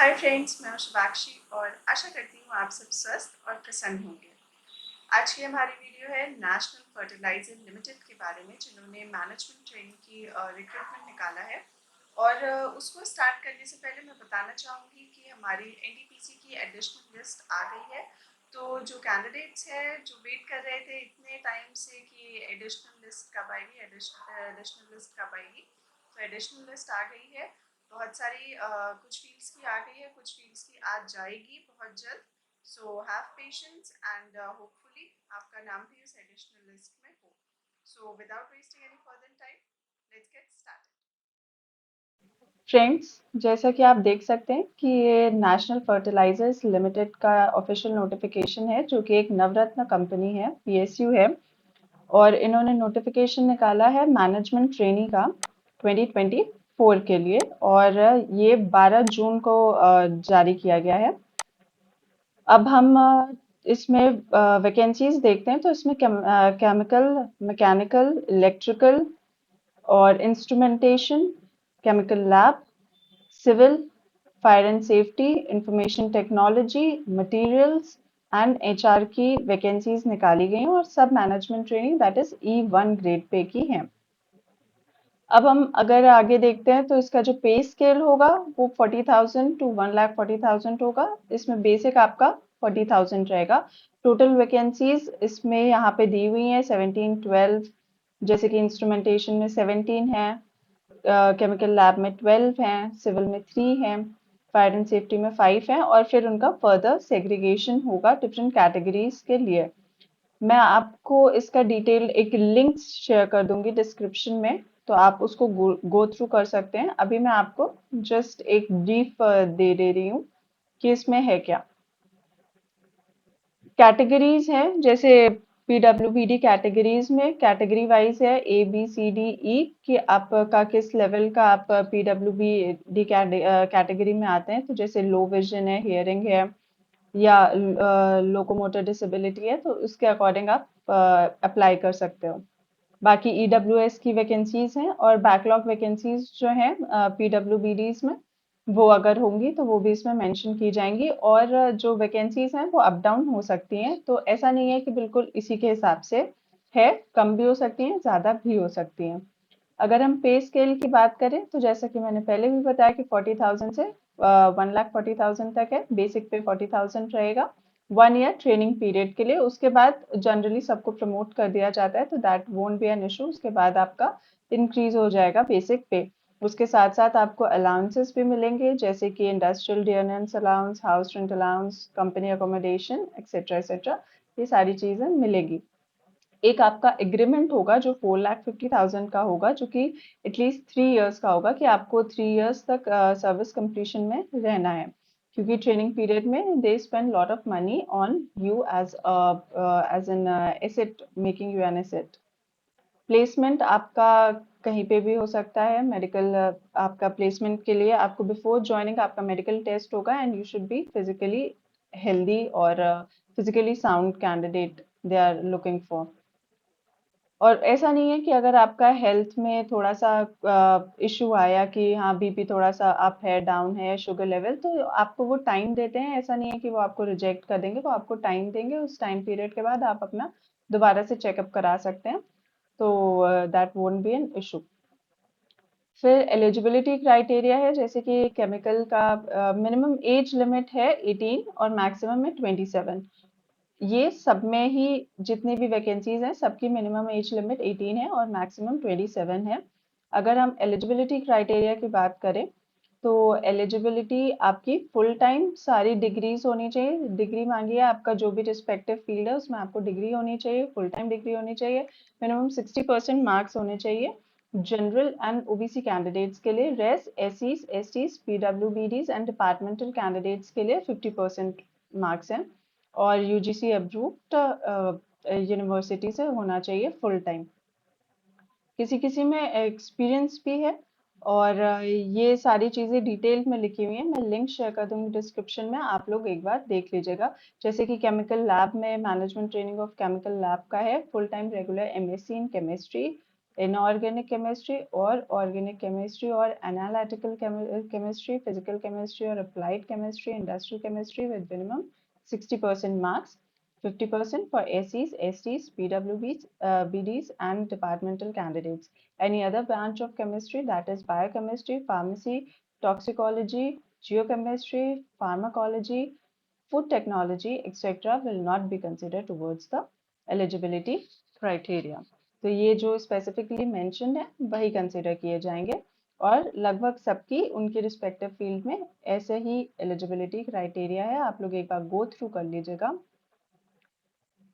Hi friends, मैं हूं शुभाक्षी और आशा करती हूँ आप सब स्वस्थ और प्रसन्न होंगे। आज की हमारी वीडियो है नेशनल फर्टिलाइजर लिमिटेड के बारे में, जिन्होंने मैनेजमेंट ट्रेनिंग की रिक्रूटमेंट निकाला है। और उसको स्टार्ट करने से पहले मैं बताना चाहूँगी कि हमारी एनटीपीसी की एडिशनल लिस्ट आ गई है। तो जो कैंडिडेट्स हैं जो वेट कर रहे थे इतने टाइम से कि एडिशनल लिस्ट कब आएगी, एडिशनल लिस्ट कब आएगी, तो एडिशनल लिस्ट आ गई है। बहुत सारी कुछ फील्ड्स की आ गई है, कुछ फील्ड्स की आ जाएगी बहुत जल्द। So have patience and hopefully आपका नाम भी उस एडिशनल लिस्ट में हो। So without wasting any further time, let's get started. Friends, जैसा कि आप देख सकते हैं कि ये नेशनल फर्टिलाइजर्स लिमिटेड का ऑफिशियल नोटिफिकेशन है, जो कि एक नवरत्न कंपनी है, पीएसयू है। और इन्होंने नोटिफिकेशन निकाला है मैनेजमेंट ट्रेनी का 2024 के लिए। और ये 12 जून को जारी किया गया है। अब हम इसमें वैकेंसीज देखते हैं। तो इसमें केमिकल, मैकेनिकल, इलेक्ट्रिकल और instrumentation, chemical lab, civil, fire and safety, information technology, materials and HR की वैकेंसीज निकाली गई हैं और सब management training that is E1 grade pay की हैं। अब हम अगर आगे देखते हैं तो इसका जो पे स्केल होगा वो 40,000 टू 1,40,000 होगा। इसमें बेसिक आपका 40,000 रहेगा। टोटल वैकेंसीज इसमें यहाँ पे दी हुई हैं 17-12। जैसे कि इंस्ट्रूमेंटेशन में 17 है, केमिकल लैब में 12 हैं, सिविल में 3 हैं, फायर एंड सेफ्टी में 5 हैं। और फिर उनका फर्दर सेग्रीगेशन होगा डिफरेंट कैटेगरीज के लिए। मैं आपको इसका डिटेल एक लिंक शेयर कर दूंगी डिस्क्रिप्शन में, तो आप उसको गो थ्रू कर सकते हैं। अभी मैं आपको जस्ट एक ब्रीफ दे रही हूँ कि इसमें है क्या। कैटेगरीज हैं, जैसे पीडब्ल्यूबीडी कैटेगरीज में कैटेगरी वाइज है ABCDE कि आपका किस लेवल का आप पीडब्ल्यूबीडी कैटेगरी में आते हैं। तो जैसे लो विजन है, हियरिंग है, या लोकोमोटर डिसेबिलिटी है, तो उसके अकॉर्डिंग आप अप्लाई कर सकते हो। बाकी EWS की वैकेंसीज हैं और बैकलॉग वैकेंसीज जो हैं PWBDs में, वो अगर होंगी तो वो भी इसमें मेंशन की जाएंगी। और जो वैकेंसीज हैं वो अप डाउन हो सकती हैं, तो ऐसा नहीं है कि बिल्कुल इसी के हिसाब से है। कम भी हो सकती हैं, ज़्यादा भी हो सकती हैं। अगर हम पे स्केल की बात करें तो जैसा कि मैंने पहले भी बताया कि 40,000 से 1,40,000 तक है। बेसिक पे 40,000 रहेगा 1 ईयर ट्रेनिंग पीरियड के लिए। उसके बाद जनरली सबको प्रमोट कर दिया जाता है, तो that won't be an issue. उसके बाद आपका इंक्रीज हो जाएगा बेसिक पे। उसके साथ साथ आपको अलाउंसेस भी मिलेंगे, जैसे कि industrial dearness allowance, house rent allowance, company accommodation etcetera etcetera. ये सारी चीजें मिलेगी। एक आपका एग्रीमेंट होगा जो 4,50,000 का होगा, जो कि एटलीस्ट 3 इयर्स का होगा, कि आपको 3 इयर्स तक सर्विस कंप्लीशन में रहना है। क्योंकि ट्रेनिंग पीरियड में they spend lot of money on you as an asset, making you an asset. Placement आपका कहीं पे भी हो सकता है। मेडिकल, आपका प्लेसमेंट के लिए आपको बिफोर ज्वाइनिंग आपका मेडिकल टेस्ट होगा, and you should be physically healthy और physically sound candidate they are looking for. और ऐसा नहीं है कि अगर आपका हेल्थ में थोड़ा सा इश्यू आया कि हाँ बीपी थोड़ा सा अप है, डाउन है, शुगर लेवल, तो आपको वो टाइम देते हैं। ऐसा नहीं है कि वो आपको रिजेक्ट कर देंगे, वो आपको टाइम देंगे। उस टाइम पीरियड के बाद आप अपना दोबारा से चेकअप करा सकते हैं। तो that won't be an issue. फिर एलिजिबिलिटी क्राइटेरिया है, जैसे कि केमिकल का मिनिमम एज लिमिट है 18 और मैक्सिमम में 27। ये सब में ही जितनी भी वैकेंसीज हैं सबकी मिनिमम एज लिमिट 18 है और मैक्सिमम 27 है। अगर हम एलिजिबिलिटी क्राइटेरिया की बात करें तो एलिजिबिलिटी आपकी फुल टाइम सारी डिग्रीज होनी चाहिए। डिग्री मांगी है आपका, जो भी रिस्पेक्टिव फील्ड है उसमें आपको डिग्री होनी चाहिए, फुल टाइम डिग्री होनी चाहिए। मिनिमम 60% मार्क्स होने चाहिए जनरल एंड ओबीसी कैंडिडेट्स के लिए। Race एससीज, STs, पीडब्ल्यूबीडीज and departmental candidates के लिए 50% मार्क्स हैं। और यूजीसी अप्रूव्ड यूनिवर्सिटी से होना चाहिए फुल टाइम। किसी किसी में एक्सपीरियंस भी है। और ये सारी चीज़ें डिटेल में लिखी हुई हैं। मैं लिंक शेयर कर दूंगी डिस्क्रिप्शन में, आप लोग एक बार देख लीजिएगा। जैसे कि केमिकल लैब में management training of chemical lab का है, full time regular MSc in chemistry, inorganic chemistry or organic chemistry or analytical chemistry, physical chemistry or applied chemistry, industrial chemistry with minimum 60% marks, 50% for SEs, STs, PWBs, BDs and departmental candidates. Any other branch of chemistry, that is biochemistry, pharmacy, toxicology, geochemistry, pharmacology, food technology, etc. will not be considered towards the eligibility criteria. तो ये जो specifically mentioned है वही consider किए जाएंगे और लगभग सबकी उनकी रिस्पेक्टिव फील्ड में ऐसे ही एलिजिबिलिटी क्राइटेरिया है। आप लोग एक बार गो थ्रू कर लीजिएगा।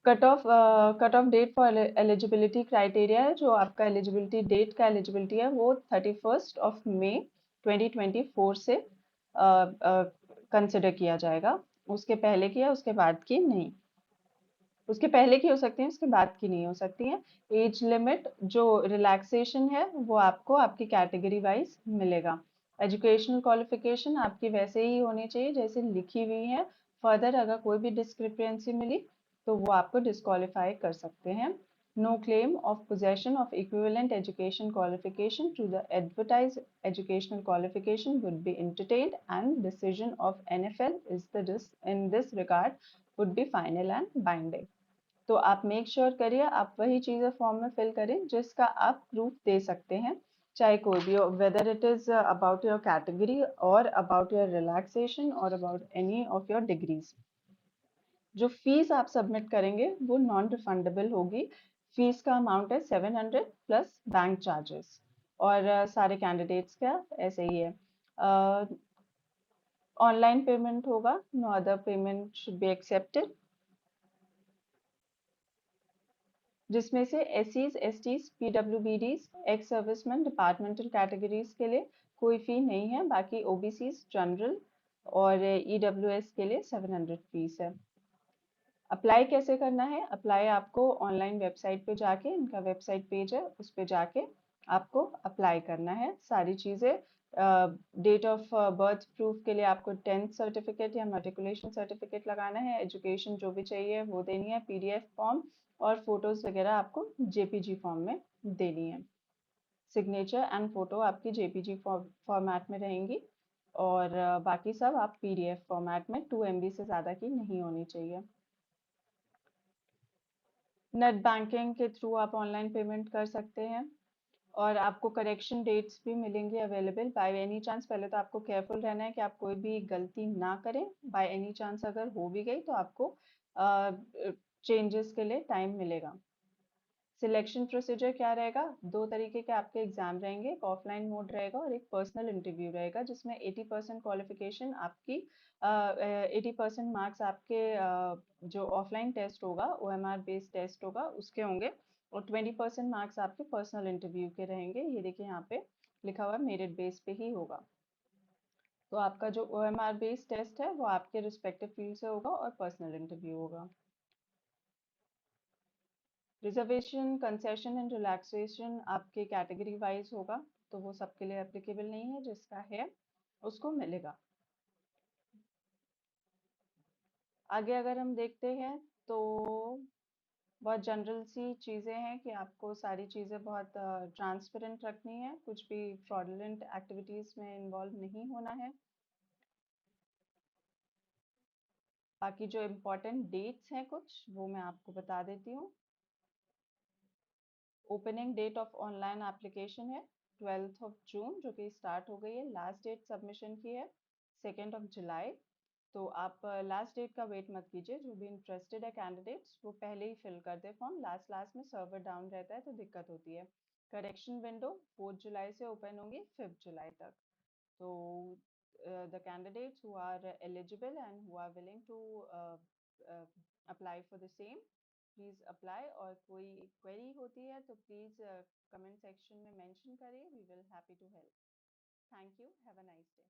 Cut off date for eligibility criteria है, जो आपका एलिजिबिलिटी डेट का एलिजिबिलिटी है वो 31 मई 2024 से कंसिडर किया जाएगा। उसके पहले की या उसके बाद की नहीं। उसके पहले की हो सकती है, उसके बाद की नहीं हो सकती है। एज लिमिट जो रिलैक्सेशन है वो आपको आपकी कैटेगरी वाइज मिलेगा। एजुकेशनल क्वालिफिकेशन आपकी वैसे ही होनी चाहिए जैसे लिखी हुई है। फर्दर अगर कोई भी डिस्क्रिपेंसी मिली तो वो आपको डिस्क्वालीफाई कर सकते हैं। No claim of possession of equivalent education qualification to the advertised educational qualification would be entertained, and decision of NFL in this regard would be final and binding. तो आप मेक श्योर करिए आप वही चीज़ें form में fill करें जिसका आप प्रूफ दे सकते हैं, चाहे कोई भी हो, whether it is about your category और अबाउट योर रिलैक्सेशन और about any of your degrees. जो फीस आप सबमिट करेंगे वो नॉन रिफंडेबल होगी। फीस का अमाउंट है 700 प्लस बैंक चार्जेस और सारे कैंडिडेट्स का ऐसे ही है। ऑनलाइन पेमेंट होगा, no other payment should be accepted. जिसमें से एससीज, STs, पीडब्ल्यूबीडीज, ex serviceman, departmental categories के लिए कोई फी नहीं है। बाकी ओबीसीज, जनरल और ईडब्ल्यूएस के लिए 700 फीस है। अप्लाई कैसे करना है? अप्लाई आपको ऑनलाइन वेबसाइट पे जाके, इनका वेबसाइट पेज है उस पे जाके आपको अप्लाई करना है। सारी चीज़ें, डेट ऑफ बर्थ प्रूफ के लिए आपको 10th सर्टिफिकेट या मेट्रिकुलेशन सर्टिफिकेट लगाना है। एजुकेशन जो भी चाहिए वो देनी है, पीडीएफ फॉर्म और फोटोज वगैरह आपको जेपीजी फॉर्म में देनी है। सिग्नेचर एंड फोटो आपकी जेपीजी फॉर्मेट में रहेंगी और बाकी सब आप पीडीएफ फॉर्मेट में 2 MB से ज़्यादा की नहीं होनी चाहिए। नेट बैंकिंग के थ्रू आप ऑनलाइन पेमेंट कर सकते हैं और आपको करेक्शन डेट्स भी मिलेंगी अवेलेबल। बाय एनी चांस पहले तो आपको केयरफुल रहना है कि आप कोई भी गलती ना करें। बाय एनी चांस अगर हो भी गई तो आपको चेंजेस के लिए टाइम मिलेगा। सिलेक्शन प्रोसीजर क्या रहेगा? 2 तरीके के आपके एग्जाम रहेंगे, एक ऑफलाइन मोड रहेगा और एक पर्सनल इंटरव्यू रहेगा जिसमें 80% क्वालिफिकेशन आपकी 80% मार्क्स आपके जो ऑफलाइन टेस्ट होगा ओएमआर बेस्ड टेस्ट होगा उसके होंगे और 20% मार्क्स आपके पर्सनल इंटरव्यू के रहेंगे। ये देखिए यहाँ पे लिखा हुआ मेरिट बेस पे ही होगा। तो आपका जो ओएमआर बेस्ड टेस्ट है वो आपके रिस्पेक्टिव फील्ड से होगा और पर्सनल इंटरव्यू होगा। रिजर्वेशन, कंसेशन एंड रिलैक्सेशन आपके कैटेगरी वाइज होगा तो वो सबके लिए एप्लीकेबल नहीं है, जिसका है उसको मिलेगा। आगे अगर हम देखते हैं तो बहुत जनरल सी चीज़ें हैं कि आपको सारी चीज़ें बहुत ट्रांसपेरेंट रखनी है, कुछ भी फ्रॉडुलेंट एक्टिविटीज़ में इन्वॉल्व नहीं होना है। बाकी जो इम्पोर्टेंट डेट्स हैं कुछ वो मैं आपको बता देती हूँ। Opening date of online application है 12 जून जो कि स्टार्ट हो गई है। लास्ट डेट सबमिशन की है 2 जुलाई। तो आप लास्ट डेट का वेट मत कीजिए, जो भी इंटरेस्टेड है कैंडिडेट्स वो पहले ही फिल कर दे फॉर्म। लास्ट लास्ट में सर्वर डाउन रहता है तो दिक्कत होती है। करेक्शन विंडो 4 जुलाई से ओपन होंगी 5 जुलाई तक। तो the candidates who are eligible and who are willing to apply for the same, please apply. और कोई क्वेरी होती है तो प्लीज कमेंट सेक्शन में मेंशन करिए, we will happy to help. Thank you, have a nice day.